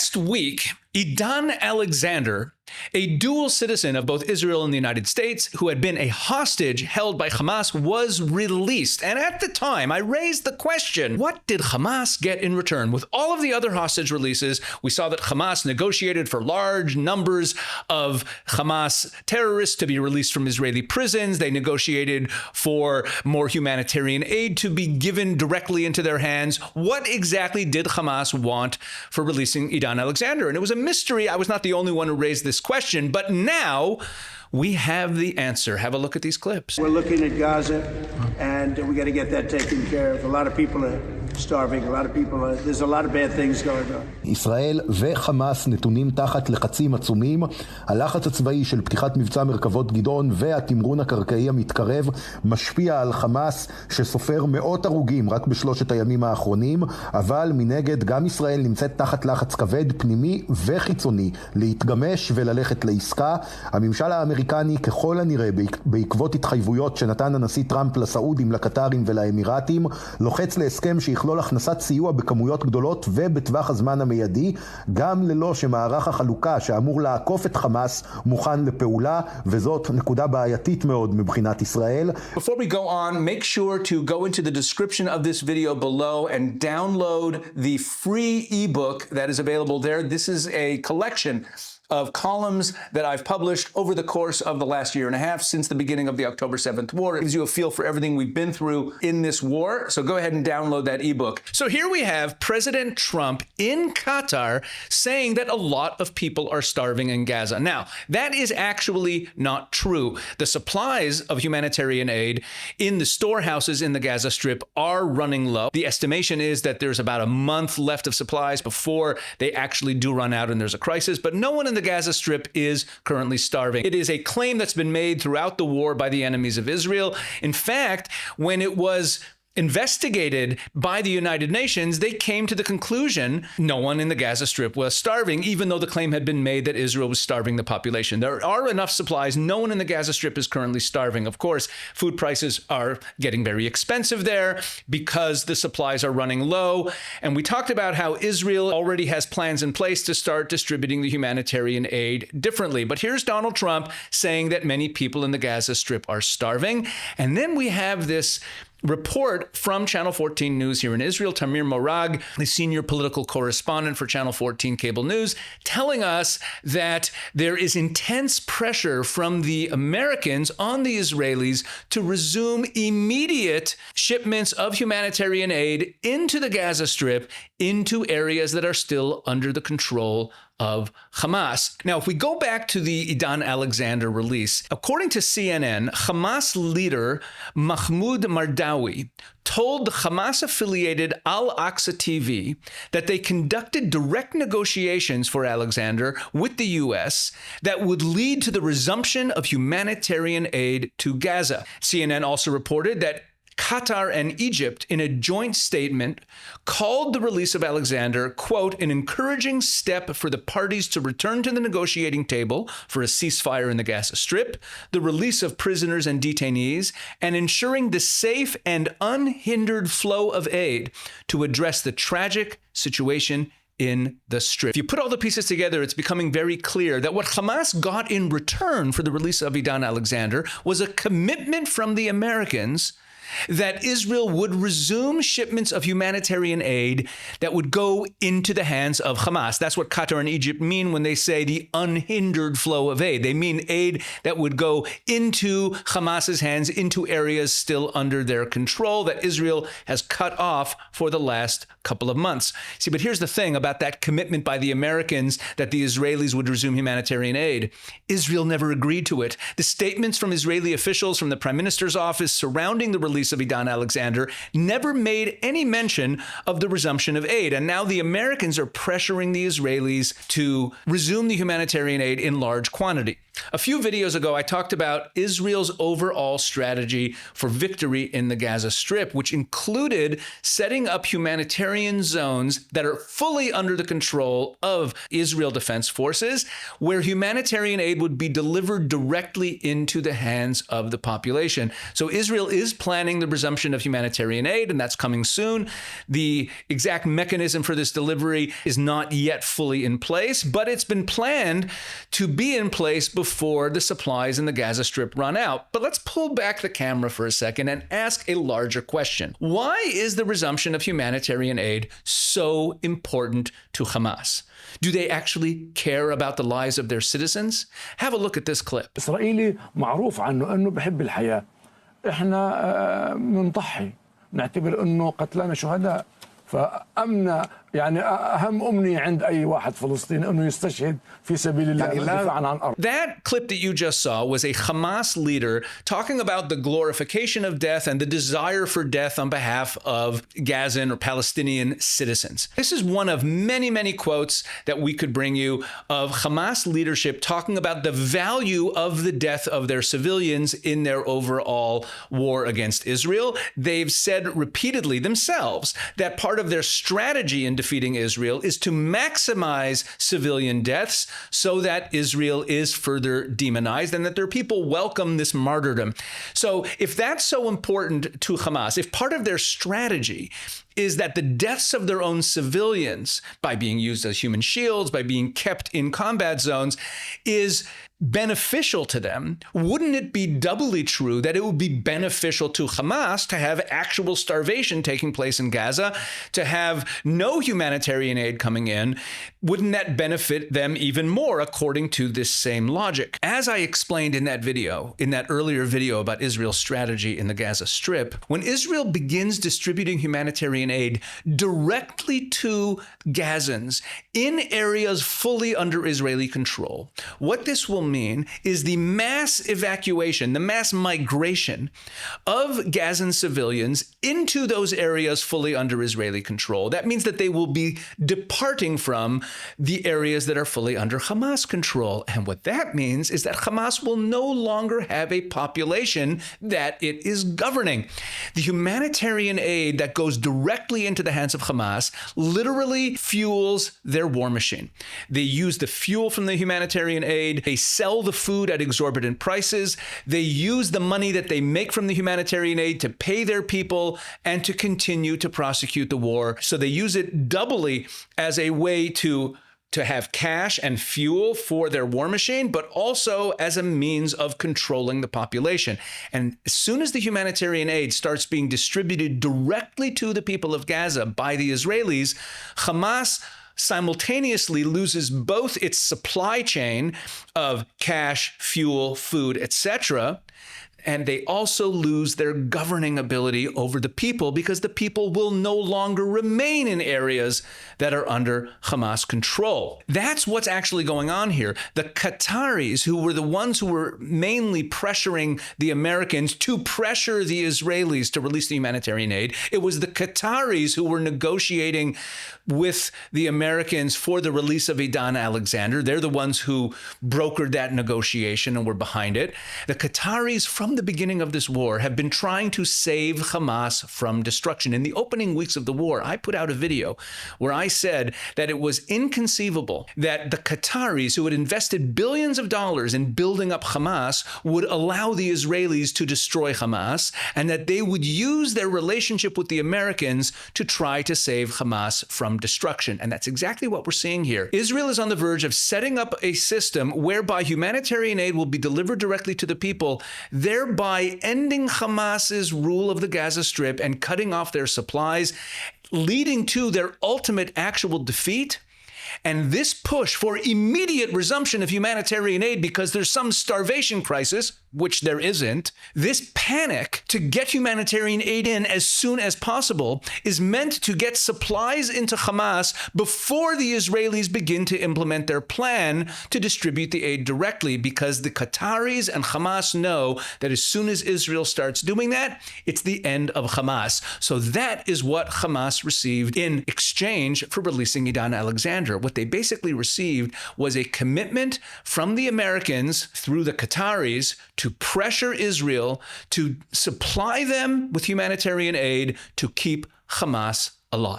Last week, Idan Alexander, a dual citizen of both Israel and the United States who had been a hostage held by Hamas, was released. And at the time, I raised the question, what did Hamas get in return? With all of the other hostage releases, we saw that Hamas negotiated for large numbers of Hamas terrorists to be released from Israeli prisons. They negotiated for more humanitarian aid to be given directly into their hands. What exactly did Hamas want for releasing Idan Alexander? And it was a mystery. I was not the only one who raised this question, but now we have the answer. Have a look at these clips. We're looking at Gaza, and we got to get that taken care of. A lot of people are starving. A lot of people are, there's a lot of bad things going on. ישראל וחמאס נתונים תחת לחצים עצומים. הלחץ הצבאי של פתיחת מבצע מרכבות גדעון והתמרון הקרקעי המתקרב משפיע על חמאס שסופר מאות הרוגים רק בשלושת הימים האחרונים, אבל מנגד גם ישראל נמצאת תחת לחץ כבד פנימי וחיצוני להתגמש וללכת לעסקה. הממשל האמריקני ככל הנראה בעקבות התחייבויות שנתן הנשיא טראמפ לסעודים, לקטרים ולאמירתים, לוחץ להסכם שיכלול הכנסת סיוע בכמויות גדולות ובטווח הזמן המיידי, גם ללא שמערך החלוקה שאמור לעקוף את חמאס מוכן לפעולה, וזאת נקודה בעייתית מאוד מבחינת ישראל. Before we go on, make sure to go into the description of this video below and download the free ebook that is available there. This is a collection of columns that I've published over the course of the last year and a half since the beginning of the October 7th war. It gives you a feel for everything we've been through in this war. So go ahead and download that ebook. So here we have President Trump in Qatar saying that a lot of people are starving in Gaza. Now, that is actually not true. The supplies of humanitarian aid in the storehouses in the Gaza Strip are running low. The estimation is that there's about a month left of supplies before they actually do run out and there's a crisis, but no one in the Gaza Strip is currently starving. It is a claim that's been made throughout the war by the enemies of Israel. In fact, when it was investigated by the United Nations, they came to the conclusion no one in the Gaza Strip was starving, even though the claim had been made that Israel was starving the population. There are enough supplies. No one in the Gaza Strip is currently starving. Of course, food prices are getting very expensive there because the supplies are running low. And we talked about how Israel already has plans in place to start distributing the humanitarian aid differently. But here's Donald Trump saying that many people in the Gaza Strip are starving. And then we have this report from Channel 14 News here in Israel, Tamir Morag, the senior political correspondent for Channel 14 Cable News, telling us that there is intense pressure from the Americans on the Israelis to resume immediate shipments of humanitarian aid into the Gaza Strip, into areas that are still under the control of Hamas. Now, if we go back to the Idan Alexander release, according to CNN, Hamas leader Mahmoud Mardawi told the Hamas-affiliated Al-Aqsa TV that they conducted direct negotiations for Alexander with the U.S. that would lead to the resumption of humanitarian aid to Gaza. CNN also reported that Qatar and Egypt, in a joint statement, called the release of Alexander, quote, an encouraging step for the parties to return to the negotiating table for a ceasefire in the Gaza Strip, the release of prisoners and detainees, and ensuring the safe and unhindered flow of aid to address the tragic situation in the Strip. If you put all the pieces together, it's becoming very clear that what Hamas got in return for the release of Idan Alexander was a commitment from the Americans that Israel would resume shipments of humanitarian aid that would go into the hands of Hamas. That's what Qatar and Egypt mean when they say the unhindered flow of aid. They mean aid that would go into Hamas's hands, into areas still under their control that Israel has cut off for the last couple of months. See, but here's the thing about that commitment by the Americans that the Israelis would resume humanitarian aid. Israel never agreed to it. The statements from Israeli officials from the Prime Minister's office surrounding the release of Idan Alexander never made any mention of the resumption of aid. And now the Americans are pressuring the Israelis to resume the humanitarian aid in large quantity. A few videos ago, I talked about Israel's overall strategy for victory in the Gaza Strip, which included setting up humanitarian zones that are fully under the control of Israel Defense Forces, where humanitarian aid would be delivered directly into the hands of the population. So Israel is planning the resumption of humanitarian aid, and that's coming soon. The exact mechanism for this delivery is not yet fully in place, but it's been planned to be in place before the supplies in the Gaza Strip run out. But let's pull back the camera for a second and ask a larger question. Why is the resumption of humanitarian aid so important to Hamas? Do they actually care about the lives of their citizens? Have a look at this clip. إسرائيلي معروف عنه أنه بحب الحياة. إحنا بنضحي، نعتبر أنه قتلانا شهداء. فأمن يعني أهم أمنية عند أي واحد فلسطيني أنه يستشهد في سبيل الله دفاعا عن الأرض. That clip that you just saw was a Hamas leader talking about the glorification of death and the desire for death on behalf of Gazan or Palestinian citizens. This is one of many, many quotes that we could bring you of Hamas leadership talking about the value of the death of their civilians in their overall war against Israel. They've said repeatedly themselves that part of their strategy in defeating Israel is to maximize civilian deaths so that Israel is further demonized and that their people welcome this martyrdom. So if that's so important to Hamas, if part of their strategy is that the deaths of their own civilians, by being used as human shields, by being kept in combat zones, is beneficial to them, wouldn't it be doubly true that it would be beneficial to Hamas to have actual starvation taking place in Gaza, to have no humanitarian aid coming in? Wouldn't that benefit them even more, according to this same logic? As I explained in that video, in that earlier video about Israel's strategy in the Gaza Strip, when Israel begins distributing humanitarian aid directly to Gazans in areas fully under Israeli control, what this will mean is the mass evacuation, the mass migration of Gazan civilians into those areas fully under Israeli control. That means that they will be departing from the areas that are fully under Hamas control. And what that means is that Hamas will no longer have a population that it is governing. The humanitarian aid that goes directly into the hands of Hamas literally fuels their war machine. They use the fuel from the humanitarian aid. They sell the food at exorbitant prices. They use the money that they make from the humanitarian aid to pay their people and to continue to prosecute the war. So they use it doubly as a way to have cash and fuel for their war machine, but also as a means of controlling the population. And as soon as the humanitarian aid starts being distributed directly to the people of Gaza by the Israelis, Hamas simultaneously loses both its supply chain of cash, fuel, food, etc., and they also lose their governing ability over the people because the people will no longer remain in areas that are under Hamas control. That's what's actually going on here. The Qataris, who were the ones who were mainly pressuring the Americans to pressure the Israelis to release the humanitarian aid, it was the Qataris who were negotiating with the Americans for the release of Idan Alexander. They're the ones who brokered that negotiation and were behind it. The Qataris, from the beginning of this war, have been trying to save Hamas from destruction. In the opening weeks of the war, I put out a video where I said that it was inconceivable that the Qataris, who had invested billions of dollars in building up Hamas, would allow the Israelis to destroy Hamas, and that they would use their relationship with the Americans to try to save Hamas from destruction. And that's exactly what we're seeing here. Israel is on the verge of setting up a system whereby humanitarian aid will be delivered directly to the people, thereby ending Hamas's rule of the Gaza Strip and cutting off their supplies, leading to their ultimate actual defeat. And this push for immediate resumption of humanitarian aid because there's some starvation crisis, which there isn't, this panic to get humanitarian aid in as soon as possible is meant to get supplies into Hamas before the Israelis begin to implement their plan to distribute the aid directly, because the Qataris and Hamas know that as soon as Israel starts doing that, it's the end of Hamas. So that is what Hamas received in exchange for releasing Idan Alexander. what they basically received was a commitment from the Americans through the Qataris to pressure Israel to supply them with humanitarian aid to keep Hamas alive.